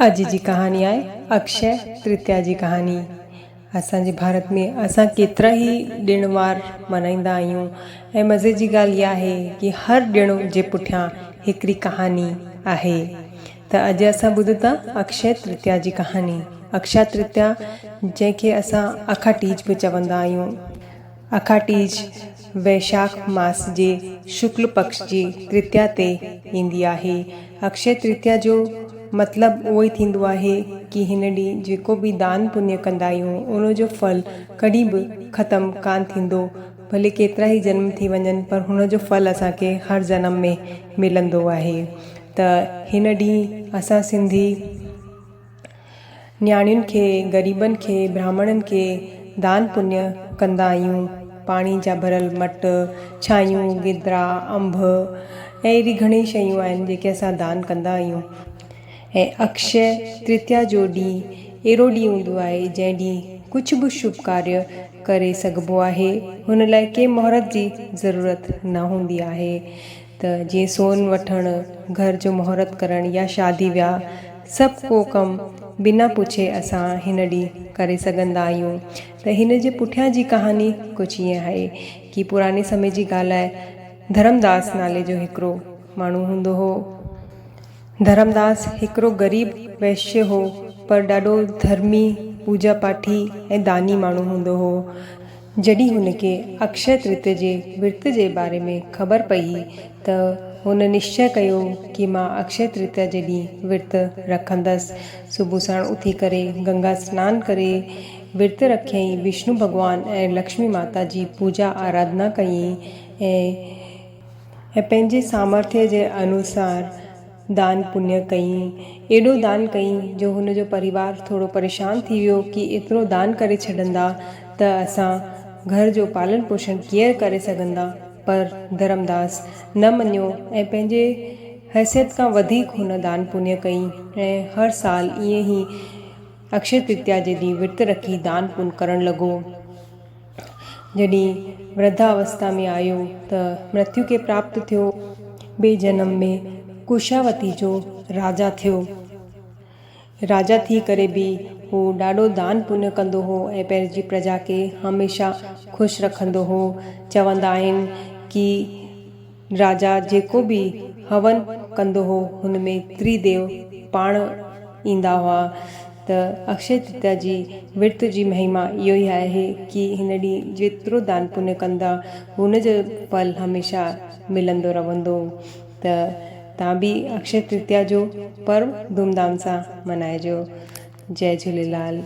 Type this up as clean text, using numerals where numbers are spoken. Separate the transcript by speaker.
Speaker 1: अॼु जी कहानी आहे अक्षय तृतीया जी कहानी। असांजे भारत में असां केतिरा ई ॾिण वार मल्हाईंदा आहियूं ऐं मज़े जी ॻाल्हि इहा आहे कि हर ॾिण जे पुठियां हिकिड़ी कहानी आहे। त अॼु असां ॿुधूं था अक्षय तृतीया जी कहानी। अक्षय तृतीया जंहिंखे असां अखा टीज बि चवंदा आहियूं। अखा टीज वैशाख मास जे शुक्ल पक्ष जी तृतीया ते ईंदी आहे। अक्षय तृतीया जो मतिलबु उहो ई थींदो आहे कि हिन ॾींहुं जेको बि दान पुण्य कंदा आहियूं उन जो फल कॾहिं बि ख़तमु कान थींदो। भले केतिरा ई जन्म थी वञनि पर हुन जो फल असांखे हर जनम में मिलंदो आहे। त हिन ॾींहुं असां सिंधी न्याणियुनि खे, ग़रीबनि खे, ब्राह्मणनि खे दान पुण्य कंदा आहियूं। पाणी जा भरियल मट, छायूं, गिदरा, अंब ऐं अहिड़ी घणी शयूं आहिनि जेके असां दान कंदा आहियूं। ऐं अक्षय तृतीया जो ॾींहुं अहिड़ो ॾींहुं हूंदो आहे जंहिं ॾींहुं कुझु बि शुभ कार्य करे सघिबो आहे। हुन लाइ कंहिं मुहूर्त जी ज़रूरत न हूंदी आहे। त जीअं सोन वठणु, घर जो मुहूर्त करणु या शादी वियाह, सभु को कमु बिना पुछे असां हिन ॾींहुं करे सघंदा आहियूं। त हिन जे पुठियां जी कहानी कुझु ईअं आहे कि पुराणे समय जी ॻाल्हि आहे। धर्मदास नाले जो हिकिड़ो माण्हू हूंदो हो। धर्मदास हिकिड़ो ग़रीब वैश्य हो पर ॾाढो धर्मी, पूजा पाठी ऐं दानी माण्हू हूंदो हो। जॾहिं हुनखे अक्षय तृतीया जे विर्त जे बारे में ख़बर पई त हुन निश्चय कयो कि मां अक्षय तृतीया जे ॾींहुं विर्त रखंदसि। सुबुह साण उथी करे गंगा सनानु करे विर्त रखियईं, विष्णु भॻवान ऐं लक्ष्मी माता जी पूजा आराधना कयईं ऐं पंहिंजे सामर्थ्य जे अनुसार दान पुण्य कयईं। एॾो दान कयईं जो हुनजो परिवार थोरो परेशान थी वियो कि एतिरो दान करे छॾंदा त असां घर जो पालन पोषण कीअं करे सघंदा। पर धर्मदास न मञियो ऐं पंहिंजे हैसियत खां वधीक हुन दान पुण्य कयईं ऐं हर साल ईअं ई अक्षय तृतीया जे ॾींहुं विर्त रखी दान पुण्य करणु लॻो। जॾहिं वृद्धावस्था में आयो त मृत्यु खे प्राप्त थियो। ॿिए जनम में कुशावती जो राजा थियो। राजा थी करे बि हू ॾाढो दान पुण्य कंदो हो ऐं पंहिंजी प्रजा खे हमेशह ख़ुशि रखंदो हो। चवंदा आहिनि कि राजा जेको बि हवन कंदो हो हुन में त्रिदेव पाण ईंदा हुआ। त अक्षय तृतीया जी विर्त जी महिमा इहो ई आहे कि हिन ॾींहुं जेतिरो दान पुण्य कंदा हुन जो फल हमेशह मिलंदो रहंदो। त तव्हां बि अक्षय तृतीया जो पर्व धूमधाम सां मल्हाइजो। जय झूलेलाल।